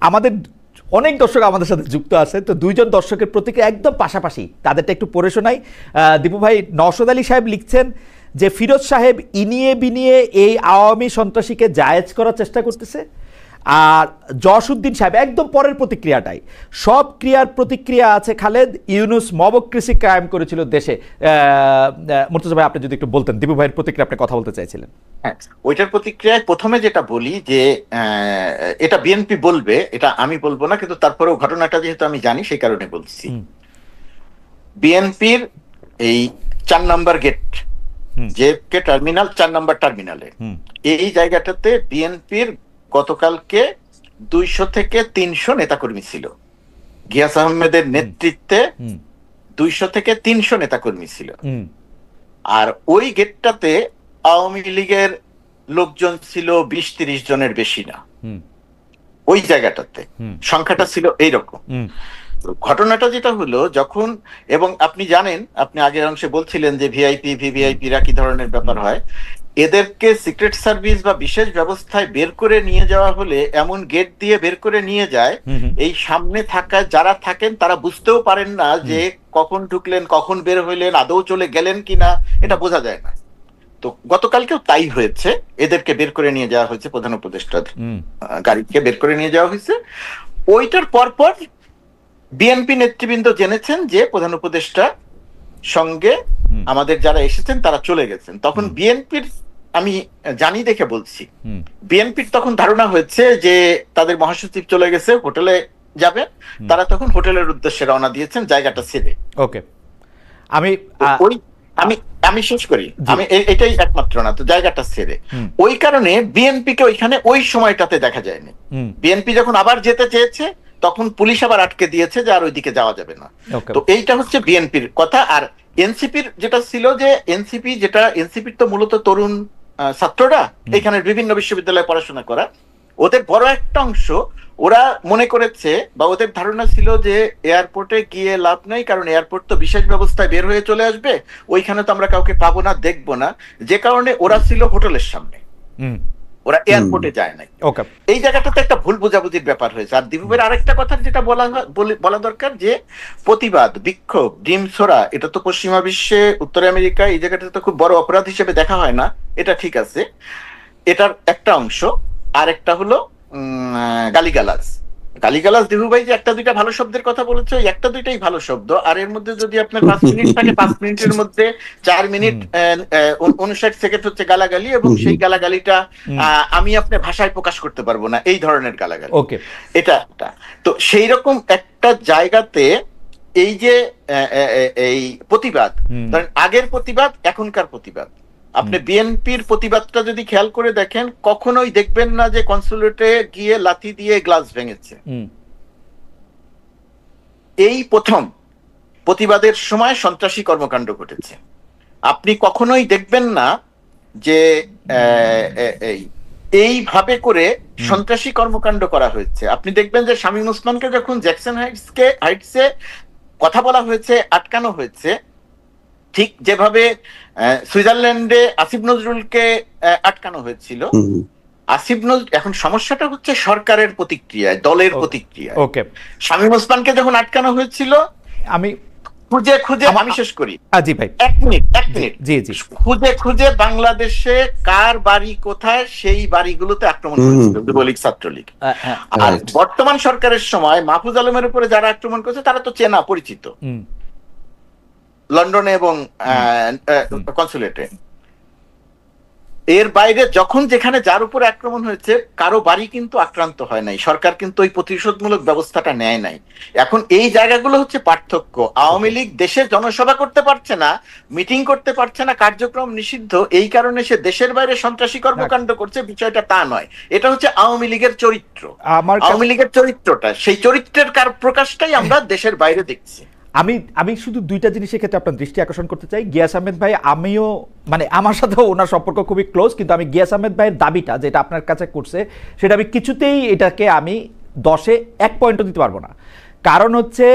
আমাদের অনেক দর্শক আমাদের সাথে যুক্ত আছে, তো দুইজন দর্শকের প্রতিক্রিয়া একদম পাশাপাশি, তাদেরটা একটু পড়ে শোনাই। দীপু ভাই, নওশাদ আলী সাহেব লিখছেন যে ফিরোজ সাহেব ইনিয়ে বিনিয়ে এই আওয়ামী সন্ত্রাসীকে জায়েজ করার চেষ্টা করতেছে। আর জসউদ্দিন সাহেব একদম পরের প্রতিক্রিয়াটাই, সব ক্রিয়ার প্রতিক্রিয়া আছে খালেদ, ইউনুস মবক্রেসি কায়েম করেছিল দেশে। মুর্তজা ভাই, আপনি যদি একটু বলতেন, দীপু ভাইয়ের প্রতিক্রিয়া আপনি কথা বলতে চাইছিলেন। হ্যাঁ, ওইটার প্রতিক্রিয়ায় প্রথমে যেটা বলি যে এটা বিএনপি বলবে, এটা আমি বলবো না, কিন্তু তারপরেও ঘটনাটা যেহেতু আমি জানি সেই কারণে বলছি। বিএনপির এই 4 নম্বর গেট, যে টার্মিনাল 4 নম্বর টার্মিনালে, এই জায়গাটাতে বিএনপির গতকালকে 200 থেকে 300 নেতাকর্মী ছিল। গিয়াস আহমেদের নেতৃত্বে 200 থেকে 300 নেতাকর্মী ছিল। আর ওই গেটটাতে আওয়ামী লীগের লোকজন ছিল 20-30 জনের বেশি না। ওই জায়গাটাতে সংখ্যাটা ছিল এইরকম। ঘটনাটা যেটা হলো, যখন, এবং আপনি জানেন, আপনি আগের অংশে বলছিলেন যে ভিআইপি ভিভিআইপিরা কি ধরনের ব্যাপার হয়, এদেরকে সিক্রেট সার্ভিস বা বিশেষ ব্যবস্থায় বের করে নিয়ে যাওয়া হলে এমন গেট দিয়ে বের করে নিয়ে যায়, এই সামনে থাকা যারা থাকেন তারা বুঝতেও পারেন না যে কখন ঢুকলেন, কখন বের হইলেন, আদৌ চলে গেলেন কিনা, এটা বোঝা যায় না। তো গতকালকেও তাই হয়েছে, এদেরকে বের করে নিয়ে যাওয়া হয়েছে, প্রধান উপদেষ্টার গাড়িকে বের করে নিয়ে যাওয়া হয়েছে। ওইটার পরপর বিএনপি নেতৃবৃন্দ জেনেছেন যে প্রধান উপদেষ্টা সঙ্গে আমাদের যারা এসেছেন তারা চলে গেছেন। তখন বিএনপির, আমি জানি দেখে বলছি, বিএনপির তখন ধারণা হয়েছে যে তাদের মহাসচিব চলে গেছে, হোটেলে যাবে, তারা তখন হোটেলের উদ্দেশ্যে রওনা দিয়েছেন জায়গাটা ছেড়ে। ওকে, আমি শেষ করি, আমি এটাই একমাত্র না, তো জায়গাটা ছেড়ে। ওই কারণে বিএনপিকে ওইখানে ওই সময়টাতে দেখা যায়নি। বিএনপি যখন আবার যেতে চেয়েছে তখন পুলিশ আবার আটকে দিয়েছে যে আর ওইদিকে যাওয়া যাবে না। তো এইটা হচ্ছে বিএনপির কথা। আর এনসিপির যেটা ছিল, যে এনসিপির তো মূলত তরুণ ছাত্ররা, এখানের বিভিন্ন বিশ্ববিদ্যালয়ে পড়াশোনা করা, ওদের বড় একটা অংশ, ওরা মনে করেছে বা ওদের ধারণা ছিল যে এয়ারপোর্টে গিয়ে লাভ নাই, কারণ এয়ারপোর্ট তো বিশেষ ব্যবস্থায় বের হয়ে চলে আসবে, ওইখানে তো আমরা কাউকে পাবো না, দেখবো না, যে কারণে ওরা ছিল হোটেলের সামনে, ওরা এয়ারপোর্টে যায় নাই। এই জায়গাটাতে একটা ভুল বোঝাবুঝির ব্যাপার হয়েছে। আর দীপুবের আরেকটা কথা যেটা বলা দরকার, যে প্রতিবাদ, বিক্ষোভ, ডিম ছোড়া, এটা তো পশ্চিমা বিশ্বে, উত্তর আমেরিকা, এই জায়গাটা তো খুব বড় অপরাধ হিসেবে দেখা হয় না, এটা ঠিক আছে, এটার একটা অংশ। আর একটা হলো গালিগালাজ। দিবু ভাই যে একটা দুইটা ভালো শব্দের কথা বলেছে, ওই একটা দুইটাই ভালো শব্দ। আর এর মধ্যে যদি আপনার 5 মিনিট থাকে, 5 মিনিটের মধ্যে 4 মিনিট 59 সেকেন্ড হচ্ছে গালাগালি, এবং সেই গালাগালিটা আমি আপনার ভাষায় প্রকাশ করতে পারবো না, এই ধরনের গালাগালি। এটা তো সেই রকম একটা জায়গাতে এই যে এই প্রতিবাদ, ধরেন আগের প্রতিবাদ, এখনকার প্রতিবাদ, আপনি বিএনপির প্রতিবাদটা যদি খেয়াল করে দেখেন, কখনোই দেখবেন না যে কনসুলেটে গিয়ে লাথি দিয়ে গ্লাস ভেঙেছে। এই প্রথম প্রতিবাদের সময় সন্ত্রাসী কর্মকাণ্ড ঘটেছে। আপনি কখনোই দেখবেন না যে এইভাবে করে সন্ত্রাসী কর্মকাণ্ড করা হয়েছে। আপনি দেখবেন যে শামীম ওসমানকে যখন জ্যাকসন হাইটসে কথা বলা হয়েছে, আটকানো হয়েছে, ঠিক যেভাবে সুইজারল্যান্ডে আসিফ নজরুলকে আটকানো হয়েছিল। আসিফ নজরুল, এখন সমস্যাটা হচ্ছে সরকারের প্রতিক্রিয়ায়, দলের প্রতিক্রিয়ায়। শামীম ওসমানকে যখন আটকানো হয়েছিল, আমি খুঁজে আমি শেষ করি, জি ভাই, এক মিনিট, খুঁজে বাংলাদেশে কার বাড়ি কোথায়, সেই বাড়িগুলোতে আক্রমণ করেছিল যুবলীগ, ছাত্রলীগ। আর বর্তমান সরকারের সময় মাহফুজ আলমের উপরে যারা আক্রমণ করেছে তারা তো চেনা পরিচিত, লন্ডনে এবং কনসুলেটে। এর বাইরে যখন যেখানে যার উপরে আক্রমণ হয়েছে, কারো বাড়ি কিন্তু আক্রান্ত হয় নাই, সরকার কিন্তু ওই প্রতিশোধমূলক ব্যবস্থাটা নেয় নাই। এখন এই জায়গাগুলো হচ্ছে পার্থক্য। আওয়ামী লীগ দেশে জনসভা করতে পারছে না, মিটিং করতে পারছে না, কার্যক্রম নিষিদ্ধ, এই কারণে সে দেশের বাইরে সন্ত্রাসী কর্মকাণ্ড করছে, বিষয়টা তা নয়। এটা হচ্ছে আওয়ামী লীগের চরিত্র, আওয়ামী লীগের চরিত্রটা, সেই চরিত্রের প্রকাশটাই আমরা দেশের বাইরে দেখছি। আমি শুধু দুইটা জিনিসের ক্ষেত্রে আপনার দৃষ্টি আকর্ষণ করতে চাই। গিয়াস আহমেদ ভাই, আমিও মানে আমার সাথেও ওনার সম্পর্ক খুবই ক্লোজ, কিন্তু আমি গিয়াস আহমেদ ভাইয়ের দাবিটা যেটা আপনার কাছে করছে, সেটা আমি কিছুতেই এটাকে আমি 10-এ 1 পয়েন্টও দিতে পারবো না। কারণ হচ্ছে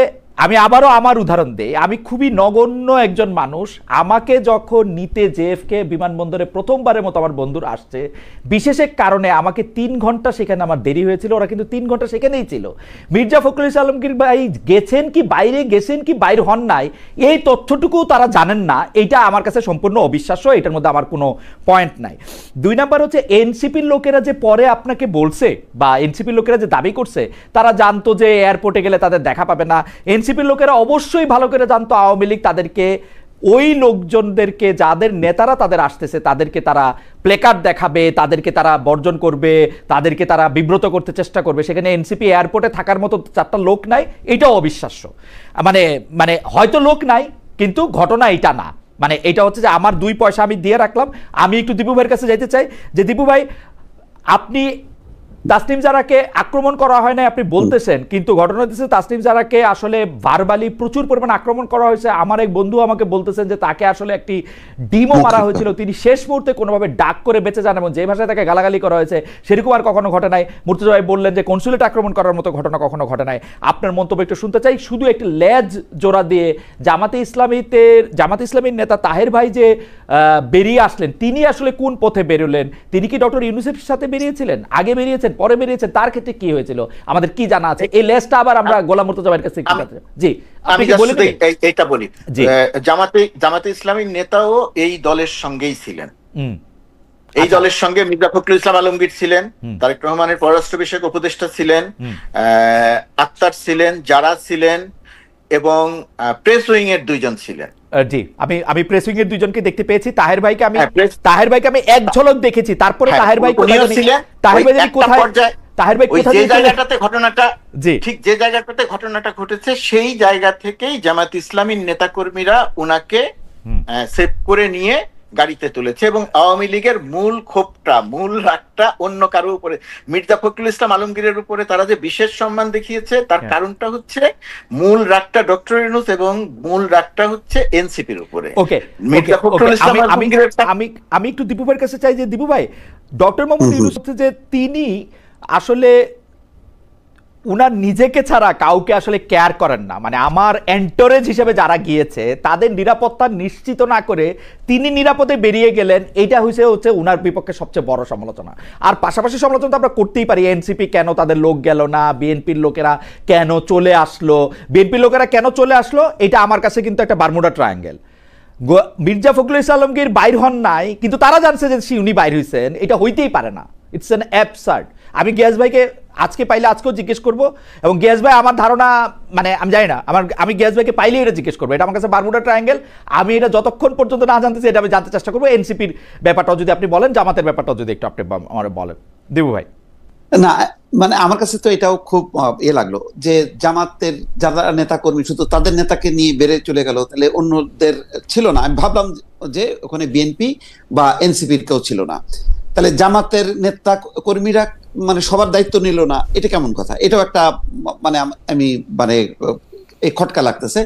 আমি আবারও আমার উদাহরণ দেই, আমি খুবই নগণ্য একজন মানুষ, আমাকে যখন নিতে জেএফকে বিমানবন্দরে প্রথমবারের মতো আমার বন্ধুরা আসছে, বিশেষ এক কারণে আমাকে 3 ঘন্টা সেখানে আমার দেরি হয়েছিল, ওরা কিন্তু 3 ঘন্টা সেখানেই ছিল। মির্জা ফখরুল ইসলাম আলমগীর ভাই গেছেন কি বাইরে হন নাই, এই তথ্যটুকু তারা জানেন না, এইটা আমার কাছে সম্পূর্ণ অবিশ্বাস্য, এটার মধ্যে আমার কোনো পয়েন্ট নাই। 2 নাম্বার হচ্ছে এনসিপির লোকেরা যে পরে আপনাকে বলছে বা এনসিপির লোকেরা যে দাবি করছে তারা জানতো যে এয়ারপোর্টে গেলে তাদের দেখা পাবে না, এনসিপির লোকেরা অবশ্যই ভালো করে জানতো আওয়ামী লীগ তাদেরকে, ওই লোকজনদেরকে যাদের নেতারা তাদের আসতেছে তাদেরকে তারা প্লেকার্ড দেখাবে, তাদেরকে তারা বর্জন করবে, তাদেরকে তারা বিব্রত করতে চেষ্টা করবে। সেখানে এনসিপি এয়ারপোর্টে থাকার মতো 4টা লোক নাই, এটাও অবিশ্বাস্য। মানে হয়তো লোক নাই, কিন্তু ঘটনা এটা না। মানে এটা হচ্ছে যে আমার 2 পয়সা আমি দিয়ে রাখলাম। আমি একটু দীপু ভাইয়ের কাছে যাইতে চাই যে দীপু ভাই, আপনি তাসনিম জারাকে আক্রমণ করা হয় না আপনি বলতেছেন, কিন্তু ঘটনা হচ্ছে তাসনিম জারাকে আসলে ভার্বালি প্রচুর পরিমাণে আক্রমণ করা হয়েছে। আমার এক বন্ধু আমাকে বলতেছেন যে তাকে আসলে একটি ডিমও মারা হয়েছিল, তিনি শেষ মুহূর্তে কোনোভাবে ডাক করে বেঁচে যান, এবং যে ভাষায় তাকে গালাগালি করা হয়েছে সেরকম আর কখনো ঘটে নাই। মুর্তজা ভাই বললেন যে কনসুলেট আক্রমণ করার মতো ঘটনা কখনো ঘটে নাই। আপনার মন্তব্য একটু শুনতে চাই। শুধু একটি লেজ জোড়া দিয়ে জামাতে ইসলামীর নেতা তাহের ভাই যে বেরিয়ে আসলেন, তিনি আসলে কোন পথে বেরোলেন? তিনি কি ডক্টর ইউনূসের সাথে বেরিয়েছিলেন, আগে বেরিয়েছেন, পরে বেরিয়েছেন? তার ক্ষেত্রে কি হয়েছিল আমাদের কি জানা আছে? এই লেজটা আবার আমরা গোলাম মুর্তজা ভাইয়ের কাছে জি আমি এইটা বলি। জামাতে ইসলামীর নেতাও এই দলের সঙ্গেই ছিলেন, এই দলের সঙ্গে মির্জা ফখরুল ইসলাম আলমগীর ছিলেন, তারেক রহমানের পররাষ্ট্র বিষয়ক উপদেষ্টা ছিলেন, আক্তার ছিলেন, যারা ছিলেন, এবং প্রেস উইং এর 2 জন ছিলেন। জি, আমি প্রেস উইং এর 2 জনকে দেখতে পেয়েছি। তাহের ভাইকে আমি এক ঝলক দেখেছি, তারপরে তাহের ভাই ছিলেন। তাহের ভাই কোথায়, তাহের ভাই কোথায়, যে জায়গাটাতে ঘটনাটা ঠিক যে জায়গাটাতে ঘটনাটা ঘটেছে সেই জায়গা থেকেই জামাত ইসলামীর নেতাকর্মীরা ওনাকে সেভ করে নিয়ে গাড়িতে তুলেছে, এবং আওয়ামী লীগের মূল ক্ষোভটা, মূল রাগটা অন্য কারো উপরে, মির্জা ফখরুল ইসলাম আলমগীরের উপরে তারা যে বিশেষ সম্মান দেখিয়েছে তার কারণটা হচ্ছে মূল রাগটা ডক্টর ইউনূস এবং মূল রাগটা হচ্ছে এনসিপির উপরে। ওকে, মির্জা ফখরুল ইসলাম আমি একটু দীপু ভাইয়ের কাছে চাই যে দীপু ভাই, ডক্টর মোহাম্মদ ইউনূস হচ্ছে যে তিনি আসলে উনার নিজেকে ছাড়া কাউকে আসলে কেয়ার করেন না। মানে আমার এন্টোরেজ হিসেবে যারা গিয়েছে তাদের নিরাপত্তা নিশ্চিত না করে তিনি নিরাপদে বেরিয়ে গেলেন, এইটা হচ্ছে উনার বিপক্ষে সবচেয়ে বড় সমালোচনা। আর পাশাপাশি সমালোচনা তো আমরা করতেই পারি, এনসিপি কেন তাদের লোক গেল না, বিএনপির লোকেরা কেন চলে আসলো, এটা আমার কাছে কিন্তু একটা বারমুডা ট্রায়াঙ্গেল। মির্জা ফখরুল ইসলাম আলমগীর বাইর হন নাই, কিন্তু তারা জানছে যে উনি বাইর হয়েছেন, এটা হইতেই পারে না। It's an absurd. আমি গিয়াস ভাইকে আজকে পাইলে আজকেও জিজ্ঞেস করবো, এবং গিয়াস ভাই আমার ধারণা, মানে আমি জানি না, আমি গিয়াস ভাইকে পাইলে এটা জিজ্ঞেস করবো। এটা আমার কাছে বারমুডা ট্রায়াঙ্গেল। আমি এটা যতক্ষণ পর্যন্ত না জানতেছি এটা আমি জানতে চেষ্টা করবো। এনসিপির ব্যাপারটাও যদি আপনি বলেন, জামাতের ব্যাপারটাও যদি একটু আপনি আমার বলেন দেবু ভাই। না, মানে আমার কাছে তো এটাও খুব লাগলো যে জামাতের যারা নেতা কর্মী শুধু তাদের নেতাকে নিয়ে বেড়ে চলে গেল, তাহলে অন্যদের ছিল না। আমি ভাবলাম যে ওখানে বিএনপি বা এনসিপির কেউ ছিল না, তাহলে জামাতের নেতা কর্মীরা মানে সবার দায়িত্ব নিল না, এটা কেমন কথা? এটাও একটা আমি এই খটকা লাগতেছে।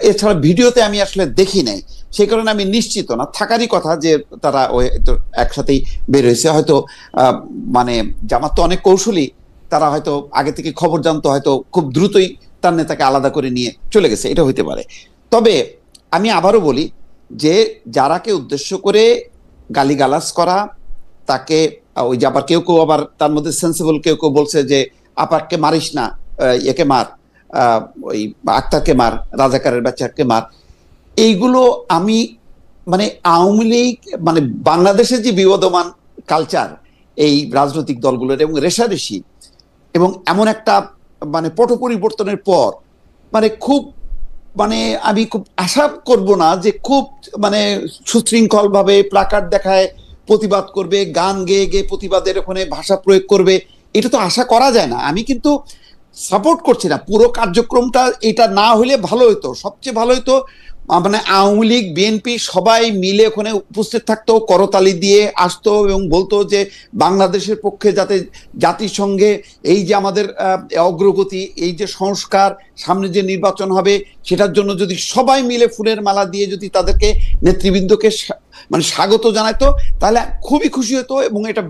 এছাড়া ভিডিওতে আমি আসলে দেখি নাই, সেই কারণে আমি নিশ্চিত না, থাকারই কথা যে তারা একসাথেই বের হয়েছে। হয়তো জামাত তো অনেক কৌশলী, তারা হয়তো আগে থেকে খবর জানতো, হয়তো খুব দ্রুতই তার নেতাকে আলাদা করে নিয়ে চলে গেছে, এটা হইতে পারে। তবে আমি আবারও বলি যে যারাকে উদ্দেশ্য করে গালিগালাজ করা, তাকে ওই যে আবার কেউ আবার তার মধ্যে সেন্সিবল কেউ বলছে যে আপারকে মারিস না, একে মার, ওই আক্তারকে মার, রাজাকারের বাচ্চাকে মার, এইগুলো আমি আওয়ামী লীগ বাংলাদেশের যে বিবদমান কালচার এই রাজনৈতিক দলগুলোর এবং রেশারেশি, এবং এমন একটা পট পরিবর্তনের পর খুব আমি খুব আশা করব না যে খুব সুশৃঙ্খল ভাবে প্লাকার্ড দেখায় প্রতিবাদ করবে, গান গেয়ে গেয়ে প্রতিবাদের ওখানে ভাষা প্রয়োগ করবে, এটা তো আশা করা যায় না। আমি কিন্তু সাপোর্ট করছি না পুরো কার্যক্রমটা, এটা না হলে ভালো হতো, সবচেয়ে ভালো হতো আওয়ামী লীগ বিএনপি সবাই মিলে ওখানে উপস্থিত থাকতো, করতালি দিয়ে আসতো এবং বলতো যে বাংলাদেশের পক্ষে যাতে জাতিসংঘে এই যে আমাদের অগ্রগতি, এই যে সংস্কার, সামনে যে নির্বাচন হবে সেটার জন্য যদি সবাই মিলে ফুলের মালা দিয়ে যদি তাদেরকে নেতৃবৃন্দকে স্বাগত জানাতো, তাহলে খুবই খুশি হতো এবং এটা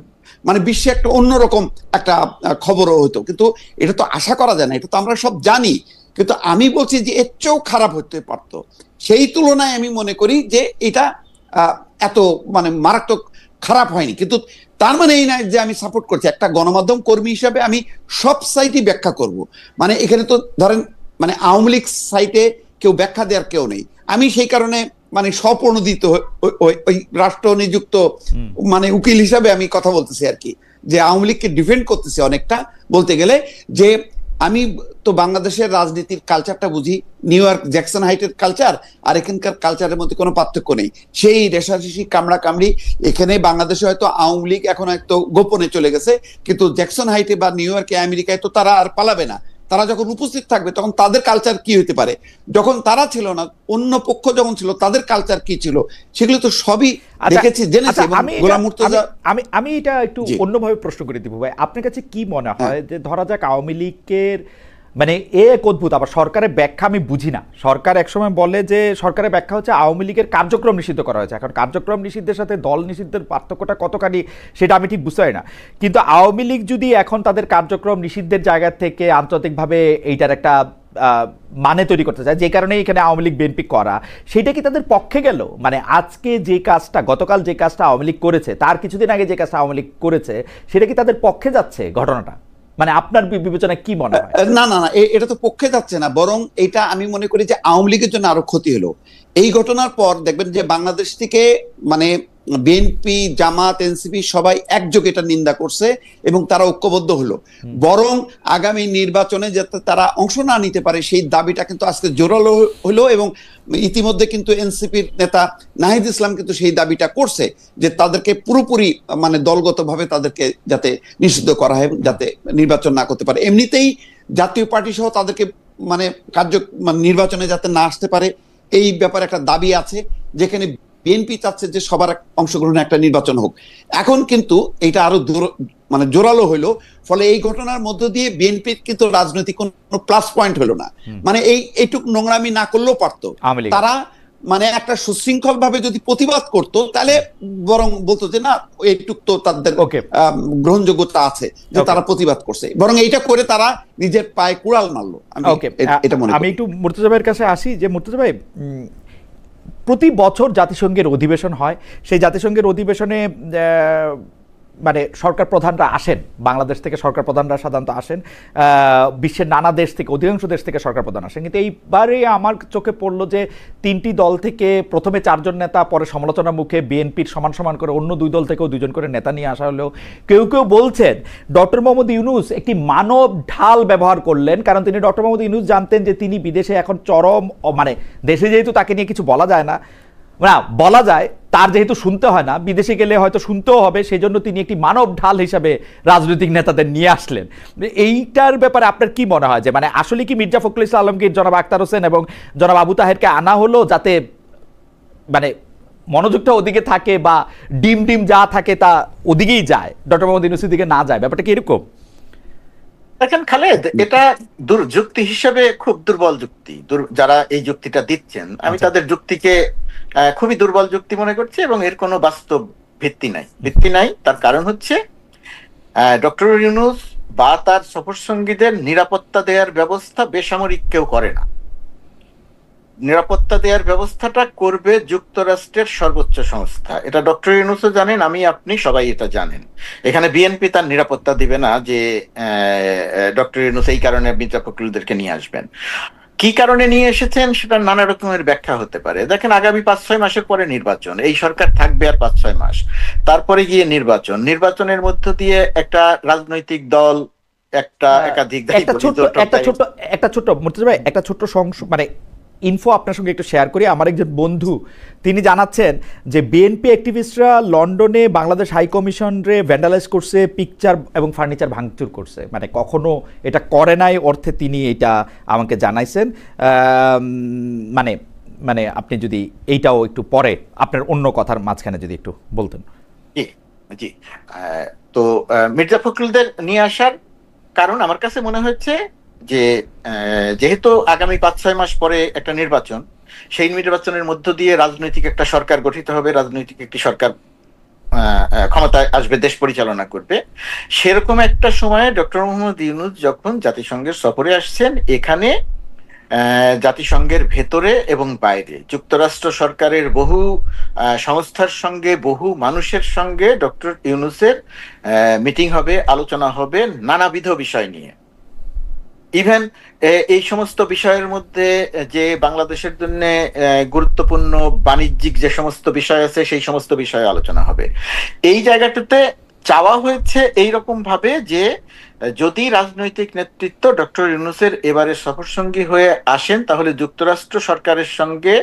বিশ্বে একটা অন্যরকম একটা খবরও হতো। কিন্তু এটা তো আশা করা যায় না, এটা তো আমরা সব জানি কিন্তু আমি বলছি যে এর চেয়েও খারাপ হতে পারতো। সেই তুলনায় আমি মনে করি যে এটা এত মানে মারাত্মক খারাপ হয়নি। কিন্তু তার মানে এই নয় যে আমি সাপোর্ট করছি। একটা গণমাধ্যম কর্মী হিসাবে আমি সব সাইটই ব্যাখ্যা করব। মানে এখানে তো ধরেন মানে আওয়ামী লীগ সাইটে কেউ ব্যাখ্যা দেওয়ার কেউ নেই। আমি সেই কারণে মানে স্বপ্রণোদিত ওই রাষ্ট্র নিযুক্ত মানে উকিল হিসাবে আমি কথা বলতেছি আর কি, যে আওয়ামী লীগকে ডিফেন্ড করতেছি অনেকটা বলতে গেলে। যে আমি তো বাংলাদেশের রাজনীতির কালচারটা বুঝি, নিউ ইয়র্ক জ্যাকসন হাইটের কালচার আর এখানকার কালচারের মধ্যে কোনো পার্থক্য নেই। সেই রেশারেশি কামড়া কামড়ি এখানে বাংলাদেশে হয়তো আওয়ামী লীগ এখন হয়তো গোপনে চলে গেছে, কিন্তু জ্যাকসন হাইটে বা নিউ ইয়র্কে আমেরিকায় তো তারা আর পালাবে না। তারা যখন উপস্থিত থাকবে তখন তাদের কালচার কি হতে পারে, যখন তারা ছিল না অন্য পক্ষ যখন ছিল তাদের কালচার কি ছিল, সেগুলো তো সবই দেখেছি জেনেছি। গোলাম মুর্তজা আমি এটা একটু অন্যভাবে প্রশ্ন করে দিব ভাই, আপনার কাছে কি মনে হয় যে ধরা যাক আওয়ামী লীগের মানে এক অদ্ভুত, আবার সরকারের ব্যাখ্যা আমি বুঝি না। সরকার একসময় বলে যে সরকারের ব্যাখ্যা হচ্ছে আওয়ামী লীগের কার্যক্রম নিষিদ্ধ করা হয়েছে। এখন কার্যক্রম নিষিদ্ধের সাথে দল নিষিদ্ধের পার্থক্যটা কতখানি সেটা আমি ঠিক বুঝতে পারি না। কিন্তু আওয়ামী লীগ যদি এখন তাদের কার্যক্রম নিষিদ্ধের জায়গা থেকে আন্তর্জাতিকভাবে এইটার একটা মানে তৈরি করতে চায়, যে কারণে এখানে আওয়ামী লীগ বিএনপি করা, সেটা কি তাদের পক্ষে গেল? মানে আজকে যে কাজটা, গতকাল যে কাজটা আওয়ামী লীগ করেছে, তার কিছুদিন আগে যে কাজটা আওয়ামী লীগ করেছে, সেটা কি তাদের পক্ষে যাচ্ছে ঘটনাটা? মানে আপনার বিবেচনায় কি মনে হয়? না না না, এটা তো পক্ষে যাচ্ছে না, বরং এটা আমি মনে করি যে আওয়ামী লীগের জন্য আরো ক্ষতি হলো। এই ঘটনার পর দেখবেন যে বাংলাদেশ থেকে মানে বিএনপি, জামাত, এনসিপি সবাই একযোগে এটা নিন্দা করছে এবং তারা ঐক্যবদ্ধ হলো। বরং আগামী নির্বাচনে যাতে তারা অংশ না নিতে পারে সেই দাবিটা কিন্তু আজকে জোরালো হলো। এবং ইতিমধ্যে কিন্তু এনসিপির নেতা নাহিদ ইসলাম কিন্তু সেই দাবিটা করছে যে তাদেরকে পুরোপুরি মানে দলগতভাবে তাদেরকে যাতে নিষিদ্ধ করা হয়, যাতে নির্বাচন না করতে পারে। এমনিতেই জাতীয় পার্টি সহ তাদেরকে মানে নির্বাচনে যাতে না আসতে পারে এই ব্যাপারে একটা দাবি আছে, যেখানে বিএনপি চাচ্ছে যে সবার অংশগ্রহণে একটা নির্বাচন হোক। এখন কিন্তু এটা আরো মানে জোরালো হইলো। ফলে এই ঘটনার মধ্য দিয়ে বিএনপির কিন্তু রাজনৈতিক কোনো প্লাস পয়েন্ট হলো না। মানে এইটুক নোংরামি না করলেও পারতো। তারা মানে একটা সুশৃঙ্খল ভাবে যদি প্রতিবাদ করতো তাহলে বরং বলতো যে না এইটুক তো তাদের গ্রহণযোগ্যতা আছে যে তারা প্রতিবাদ করছে, বরং এইটা করে তারা নিজের পায়ে কুড়াল মারলো। আমি একটু মুর্তজা ভাইয়ের কাছে আসি, যে মুর্তজা ভাই প্রতি বছর জাতিসংঘের অধিবেশন হয়, সেই জাতিসংঘের অধিবেশনে মানে সরকার প্রধানরা আসেন, বাংলাদেশ থেকে সরকার প্রধানরা সাধারণত আসেন, বিশ্বের নানা দেশ থেকে, অধিকাংশ দেশ থেকে সরকার প্রধান আসেন। কিন্তু এইবারে আমার চোখে পড়লো যে তিনটি দল থেকে প্রথমে 4 জন নেতা, পরে সমালোচনার মুখে বিএনপির সমান সমান করে অন্য 2 দল থেকেও 2 জন করে নেতা নিয়ে আসা হলেও কেউ কেউ বলছেন ডক্টর মোহাম্মদ ইউনূস একটি মানব ঢাল ব্যবহার করলেন। কারণ তিনি ডক্টর মোহাম্মদ ইউনূস জানতেন যে তিনি বিদেশে এখন চরম, মানে দেশে যেহেতু তাকে নিয়ে কিছু বলা যায় না, বলা যায় তার যেহেতু শুনতে হয় না, বিদেশে গেলে হয়তো শুনতেও হবে, সেই জন্য তিনি একটি মানব ঢাল হিসাবে রাজনৈতিক নেতাদের নিয়ে আসলেন। এইটার ব্যাপারে আপনার কি মনে হয় যে মানে আসলে কি মির্জা ফখরুল ইসলাম আলমগীর, জনাব আখতার হোসেন এবং জনাব আবু তাহেরকে আনা হলো যাতে মানে মনোযোগটা ওদিকে থাকে বা ডিম যা থাকে তা ওদিকেই যায়, ডক্টর মোহাম্মদ ইউনূসের দিকে না যায়? ব্যাপারটা কি এরকম? দেখেন খালেদ, এটা যুক্তি হিসেবে খুব দুর্বল যুক্তি। যারা এই যুক্তিটা দিচ্ছেন আমি তাদের যুক্তিকে খুবই দুর্বল যুক্তি মনে করছি এবং এর কোনো বাস্তব ভিত্তি নাই। তার কারণ হচ্ছে ডক্টর ইউনূস বা তার সফর সঙ্গীদের নিরাপত্তা দেওয়ার ব্যবস্থা বেসামরিক কেউ করে না। নিরাপত্তা দেওয়ার ব্যবস্থাটা করবে যুক্তরাষ্ট্রের সর্বোচ্চ সংস্থা। এটা ডক্টর ইউনূসও জানেন, আমি আপনি সবাই এটা জানেন। এখানে বিএনপি তার নিরাপত্তা দিবে না যে ডক্টর ইউনূস এই কারণে মির্জা ফখরুলদেরকে নিয়ে আসবেন। কি কারণে নিয়ে এসেছেন সেটা নানা রকমের ব্যাখ্যা হতে পারে। দেখেন, আগামী 5-6 মাসের পরে নির্বাচন, এই সরকার থাকবে আর 5-6 মাস, তারপরে গিয়ে নির্বাচনের মধ্য দিয়ে একটা রাজনৈতিক দল একাধিক একটা ছোট্ট মুর্তজা ভাই, একটা ছোট্ট মানে ইনফো আপনার সঙ্গে একটু শেয়ার করি। আমার একজন বন্ধু তিনি জানাচ্ছেন যে বিএনপি অ্যাক্টিভিস্টরা লন্ডনে বাংলাদেশ হাই কমিশনরে ভ্যান্ডালাইজ করছে, পিকচার এবং ফার্নিচার ভাঙচুর করছে। মানে কখনো এটা করে নাই অর্থে তিনি এটা আমাকে জানাইছেন। মানে মানে আপনি যদি এইটাও একটু পরে আপনার অন্য কথার মাঝখানে যদি একটু বলতেন। জি, তো মির্জা ফখরুলদের নিয়ে আসার কারণ আমার কাছে মনে হচ্ছে যে যেহেতু আগামী 5-6 মাস পরে একটা নির্বাচন, সেই নির্বাচনের মধ্য দিয়ে রাজনৈতিক একটা সরকার গঠিত হবে, রাজনৈতিক একটি সরকার ক্ষমতায় আসবে, দেশ পরিচালনা করবে। সেরকম একটা সময়ে ডক্টর মোহাম্মদ ইউনূস যখন জাতিসংঘের সফরে আসছেন, এখানে জাতিসংঘের ভেতরে এবং বাইরে যুক্তরাষ্ট্র সরকারের বহু সংস্থার সঙ্গে, বহু মানুষের সঙ্গে ডক্টর ইউনূসের মিটিং হবে, আলোচনা হবে নানাবিধ বিষয় নিয়ে। ইভেন এই সমস্ত বিষয়ের মধ্যে যে বাংলাদেশের জন্য গুরুত্বপূর্ণ বাণিজ্যিক যে সমস্ত বিষয় আছে সেই সমস্ত বিষয়ে আলোচনা হবে। এই জায়গাটাতে চাওয়া হয়েছে এইরকম ভাবে যে যদি রাজনৈতিক নেতৃত্ব ডক্টর ইউনূসের এবারে সফরসঙ্গী হয়ে আসেন, তাহলে যুক্তরাষ্ট্র সরকারের সঙ্গে,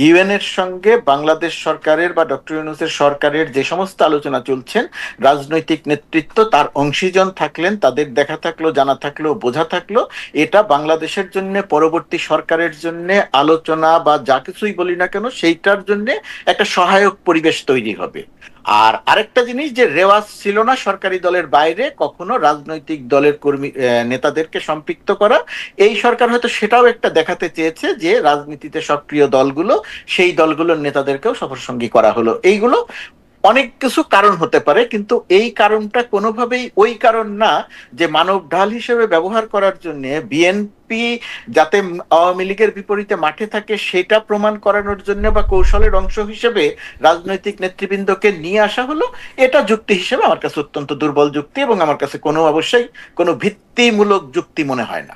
ইউএন এর সঙ্গে বাংলাদেশ সরকারের বা ডক্টর ইউনূসের সরকারের যে সমস্ত আলোচনা চলছেন, রাজনৈতিক নেতৃত্ব তার অংশীজন থাকলেন, তাদের দেখা থাকলো, জানা থাকলো, বোঝা থাকলো, এটা বাংলাদেশের জন্য, পরবর্তী সরকারের জন্য আলোচনা বা যা কিছুই বলি না কেন সেইটার জন্য একটা সহায়ক পরিবেশ তৈরি হবে। আর আরেকটা জিনিস যে রেওয়াজ ছিল না সরকারি দলের বাইরে কখনো রাজনৈতিক দলের কর্মী নেতাদেরকে সম্পৃক্ত করা, এই সরকার হয়তো সেটাও একটা দেখাতে চেয়েছে যে রাজনীতিতে সক্রিয় দলগুলো, সেই দলগুলোর নেতাদেরকেও সফরসঙ্গী করা হলো। এইগুলো অনেক কিছু কারণ হতে পারে, কিন্তু এই কারণটা কোনোভাবেই ওই কারণ না যে মানব ঢাল হিসেবে ব্যবহার করার জন্য বিএনপি যাতে আওয়ামী লীগের বিপরীতে মাঠে থাকে সেটা প্রমাণ করানোর জন্য বা কৌশলের অংশ হিসেবে রাজনৈতিক নেতৃবৃন্দকে নিয়ে আসা হলো। এটা যুক্তি হিসেবে আমার কাছে অত্যন্ত দুর্বল যুক্তি এবং আমার কাছে কোনো অবশ্যই কোনো ভিত্তিমূলক যুক্তি মনে হয় না।